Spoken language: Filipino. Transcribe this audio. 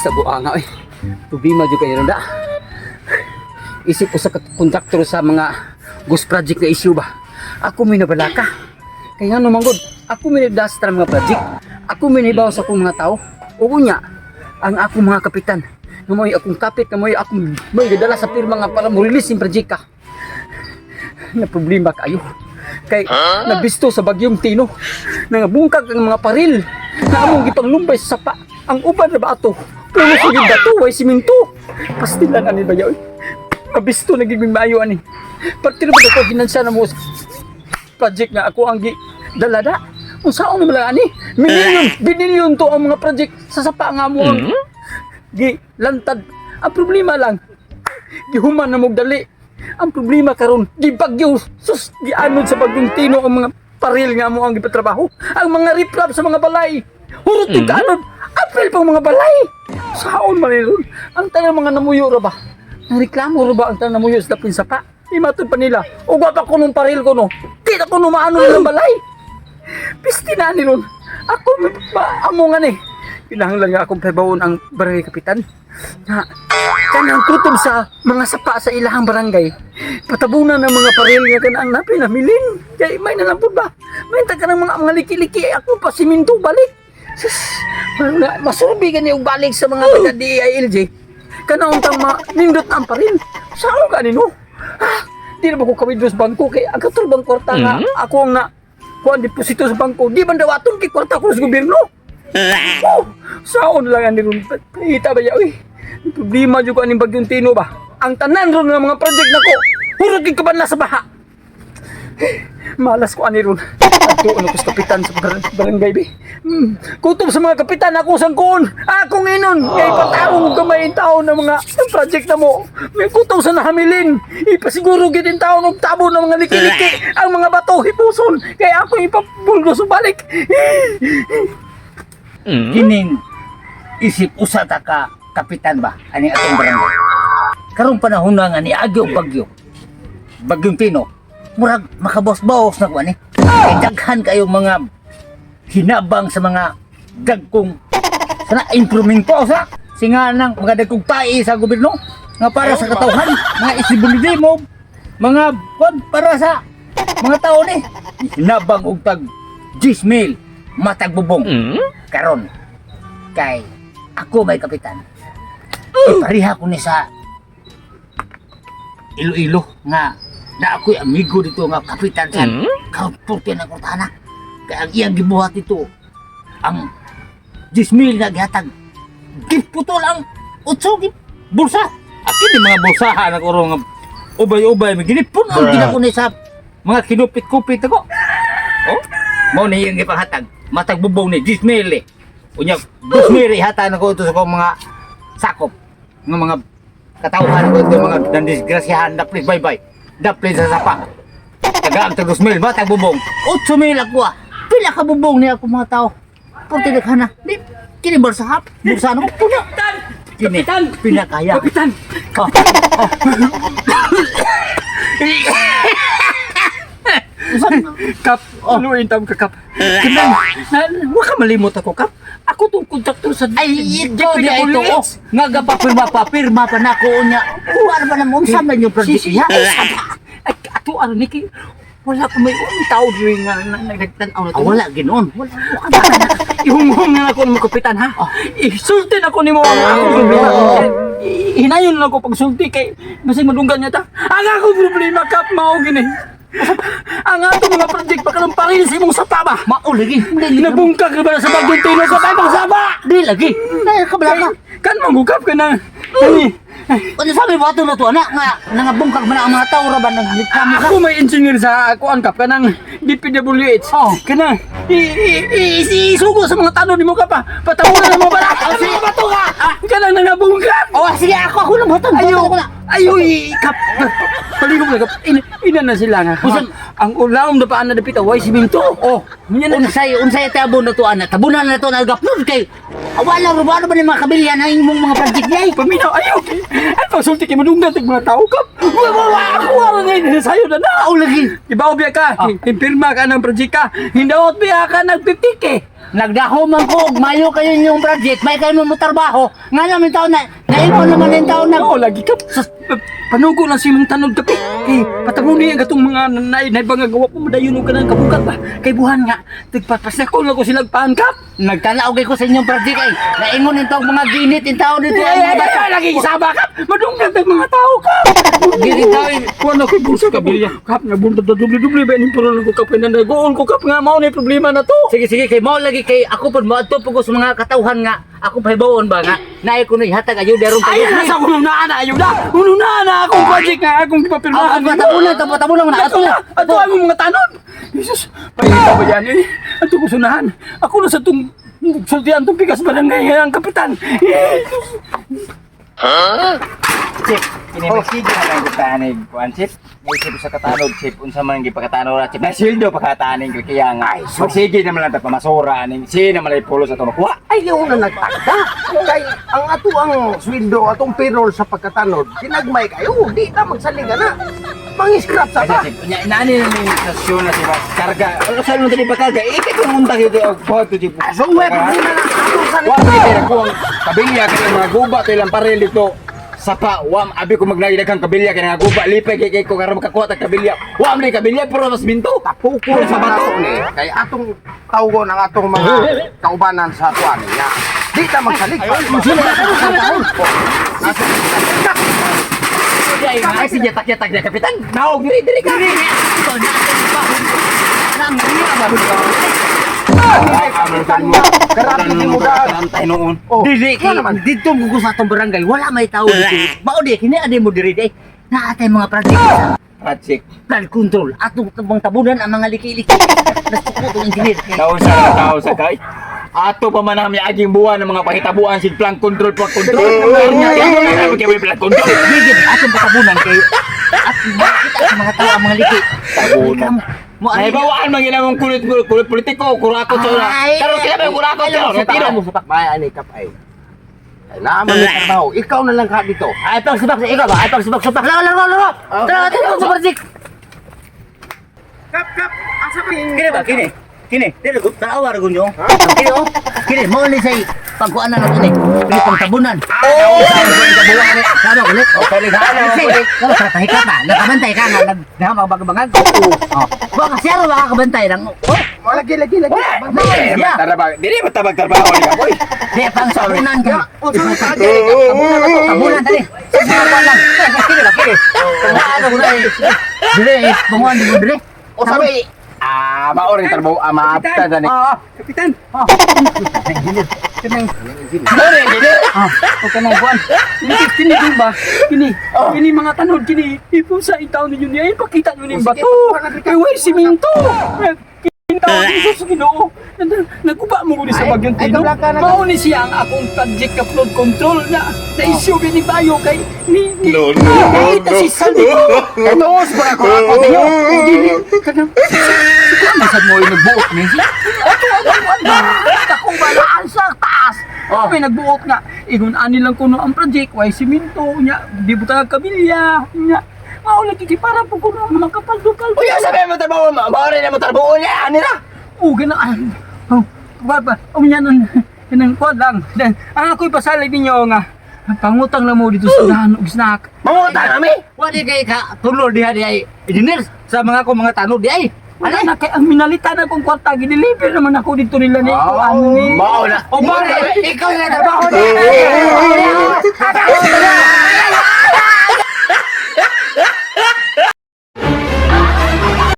sa buanga eh. Problema jud kayo da. Isip ko sa kontraktor sa mga ghost project na issue ba. Ako may nabalaka. Kaya nga naman god, ako may nagdastra mga project. Ako may naibaw sa akong mga tao. Oo nga, ang akong mga kapitan. Namoy akong kapit, namoy akong may dadala sa pirma nga para mo-release yung project ka. Na problema kayo. Kay nabisto sa bagyong Tino. Nangabungkag ang mga paril. Na among gipanglumbay sa sapa. Ang uban na ba ato? Pero sige bato, way siminto. Pastilan ani ba yaw? Nabisto nagiging maayo ani. Partiro ba ko ginansya na mo project nga ako ang dalada. Kung saan naman lang ani? Binilyon to ang mga project sa sapa nga mo. Lantad. Ang problema lang, gihuman na mong dali. Ang problema karon, gibagyo sus gianod sa bagyong Tino ang mga paril nga mo ang gipatrabaho. Ang mga riprap sa mga balay. Hurot yung kaanod, April pang mga balay. Saan man ron? Ang tanang mga namuyo ra ba? Nangreklamo ra ba ang tanang namuyo sa dapin sapa? Imatod pa nila. Ugat ako nung paril ko no. Kita ko numaano ng balay. Pisti na ni ron. Ako amo nga ni. Kinahanglan nga akong pabawon ang barangay kapitan. Na kanang kutob sa mga sapa sa ilahang barangay. Patabunan ng mga paril nga kanang napinamilin. Kay may nalampod ba? May taga ng mga liki-liki ako pa siminto balik. Sus, masurbi ka niyo balik sa mga taga DILJ. Kanang untang nindot ang paril. Saan ka nino? Di na ba ko kawidros bangko kay ang katulbang kwarta nga ako ang kuan deposito sa bangko. Di man dawaton kay kwarta ko sa gobyerno. Oh, saan lang ani ron? Kita ba yaw eh? Problema jud ko aning bagyong Tino ba? Ang tanan ron nga mga project nako. Hurot gid ka ba na sa baha? Malas ko ani ron. Ato ano ko sa kapitan sa barangay be. Kutob sa mga kapitan ako sang kuon. Akong inon kay patarong gamay taon ng mga project na mo. May kutob sa nahamilin. Ipasiguro gid in taon og tabo ng mga liki-liki ang mga bato hipuson. Kay ako ipabuldos balik. Kining isip usa ta ka kapitan ba ani atong barangay. Karong panahon na nga ni agyo bagyong Tino. Murag makabos-bos na ko ani. Kay daghan kayo mga hinabang sa mga dagkong sana improvement po sa singa nang mga dagkong pai sa gobyerno nga para sa katawhan, mga isibilidad mo, mga kon para sa mga tao ni. Hinabang og tag 10,000 matag bubong. Karon kay ako may kapitan. Ipariha ko ni sa Iloilo nga na ako'y amigo dito nga kapitan sa kampurte ng Cortana. Kaya ang iyang gibuhat dito ang 10,000 na gihatag. Giputol ang 8 bulsa. Akin di mga bulsahan ako ro nga ubay-ubay maginipon ang ginako ni sa mga kinupit-kupit ako. Oh, mao ni iyang gipanghatag. Matag bubong ni 10,000 eh. Unya 2,000 ihatan ako ito sa kong mga sakop ng mga katauhan ko ito mga dandisgrasyahan na please bye-bye. Da please sa sapa. Tagaan tag 2,000 ba tag bubong. 8,000 ako ah. Pila ka bubong niya ako mga tao. Punti na ka na. Di kini bersahap. Bursa ano ko na. Kini pinakaya. Kapitan. Kap, ano yung tawag ka, Kap? Kanang, huwag ka malimot ako, Kap. Ako itong kontraktor sa Ay, ikaw di ay ito, oh. Nga gapapirma pa na ko niya. Kuwar ba naman, saan na yung project niya? Ay, ato, ano, Niki, wala ko may tao rin nga nagtanaw na ito. Wala, ginoon. Wala, Ihunghong na ako ng mga kapitan, ha? Isultin ako ni mo ang akong problema. Hinayon lang ako pagsulti kay masing madunggan niya ta. Ang akong problema, Kap, mao gini. Ang ato mga project pa kanang parin sa imong sapa ba? Mao lagi. Nabungkag ka ba sa bagyong Tino sa tayo sapa? Di lagi. Dahil ka bala ka. Kan manggugap ka na. Ano sabi mo ato na to, anak? Nga bungkag man ang mga tao ra ba naglikami ka? Ako may engineer sa ako ang kap kanang DPWH. Oh. Kanang isugo sa mga tanong ni mo ka pa. Patamunan mo ba? Sige ba to ka? Kanang nangabungkag. Oh, sige ako lang boton. Boton ko na. Ayoy, kap. Paligog na kap. Ina na sila nga. Ang ulaom na paan na dapit away si Minto. Oh, Unsay tabon na to ana. Tabunan na to na gapnud kay. Wala ro ba ni mga kabilyan ang imong mga project niya. Paminaw ayo. Ay pagsulti kay madunggan tag mga tao kap. Ako ang ngayon sayo na na. Lagi. Ibaw biya ka. Impirma ka ng project ka. Hindaot biya ka nag 50K. nagdaho man ko, ug mayo kayo yung project, may kayo mo trabaho. Nga namin taon na, naingon naman yung taon na. Oo, lagi ka. Panugo lang si mong tanod kape. Kay pataguni ang gatong mga naibangagawa po madayon ka ng kabugat ba. Kay buhan nga, tigpapasako na ko silang pangkap. Nagtanaw kay ko sa inyong project ay, naingon yung taong mga ginit, yung taon nito ay mga bata. Lagi isaba ka. Madunggan ang mga tao ka. Ginit daw eh. Kuha na ko bulsa ka bilya. Kap na bunta da dubli-dubli ba ni puro ko kap na nagoon ko kap nga mao na problema na to. Sige, sige, kay mo lagi kay ako po mo ato po ko sa mga katauhan nga. Ako pahibaon ba nga, naay ko na ihatag ayuda ron Ay, nasa ununaan na ayuda. Ununaan na akong project nga akong ipapirmahan. Tabunan na, ato na. Ato ang mga tanon. Jesus, pahita ba yan eh? Ato ko sunahan. Ako na sa itong sultihan itong bigas barangay ang kapitan. Chip, kinimagsige na lang katanig kuan Chip. May Chip sa katanod Chip unsa man gipakatanaw ra Chip. Nasildo pakataning kaya nga. Magsige naman lang ta pamasura ning sino man ay pulo sa tuno. Wa. Ay, yung una nagtagda. Kay, ang ato ang sweldo, atong payroll sa pagkatanod, kinagmay kayo, di ka magsaliga na. Mangiskrap sa Kasi ka. Chip, nya inani na ning stasyon na Chip. Karga. Ano sa mo tadi pakarga? Ikay ko munta gyud og photo Chip. So, may problema na atong Wa salita. may kaya ko ang kabilya kay mga guba kay lang parel dito. Sapa, wam abi ko magnagidagang kabilya kay nga guba lipay kay ko karon makakuha tag kabilya. Wa man kabilya pero mas binto. Pukul sa bato ni. Kay atong tawgon ang atong mga kaubanan sa tuwan niya. Di ka magsalig. Ay, sige, tak-tak na kapitan. Naog diri ka. Ito na ba? Nang niya ba ko? Karami ni mo daan. Antay noon. Oh, Dili kay ano naman? dito mo sa atong barangay, wala may tao dito. Mao di kini ade mo diri day. Na atay mga project sa Project. flood control. Atong tabang tabunan ang mga liki-liki. Nasukot ang engineer. Tao sa kay. Ato pa man ang aging buwan ng mga pahitabuan si plan control for control. Kaya plan control. Gigit atong tabunan kay at makita sa mga tao ang mga liki. Tabunan. Mo Ay bawaan man ginamong kulit politiko, kurakot sa. Pero kaya ba kurakot sa tiro mo. May anikap ay. Ay, naman ni trabaho. Ikaw na lang ka dito. ay pagsubak sa ikaw ba? Ay pagsubak-subak. Laro. Tara, sa project. Kap, asa ba Kini ba? Kini. Dili ko tawar ko nyo. Kini oh. Kini mo ni say pagkuan na nato ni. Kini pang tabunan. Tama ulit. O paligana mo ulit. Kamo sa tahika pa. Nakabantay ka nga nagbagabangag. Oh. Baka siya ro makakabantay lang. Oh. Lagi. Yeah. Tarabag. Dili mo tabag trabaho ni kapoy. Di pang tabunan ka. Tabunan. Tabunan tadi. Sa lang. Kini ba kini? Ano ko na dire panguan di mo dire. O sabi, Maoring trabaho maapta dani. Kapitan. Sorry, dili. O kanang buwan. Kini din ba? Kini mga tanod kini. Ipo sa itaw ninyo niya ipakita nyo ning bato. Kay way siminto. Kintaw ni sa Ginoo. Naguba mo guni sa bagyong tino. Mao ni siya ang akong project ka flood control na issue ni Bayo kay ni ito si Sandy ko. Katuos ba ako ninyo? Dili kanang masad mo yung nagbuot ni siya. Akong balaan sa taas. May nagbuot nga. Ingon ani lang kuno ang project way siminto nya di buta kabilya nya. Mao lagi kay para po kuno makapaldo-kaldo. Uy, sabi mo trabaho mo. Maoring na mo trabaho niya. Ani na. Ganaan. Baba, uminyan ng kwad lang. Then, ang ako'y pasalig ninyo nga, pangutang lang mo dito sa dahan og snack. Mangutan kami. Wadi kay ka tulor diha di ay engineer sa mga ko mga tanod di ay. Wala na kay ang minalita na kong kwarta, gideliver naman ako dito nila ni ano ni. Mao na. O ba ikaw na trabaho di.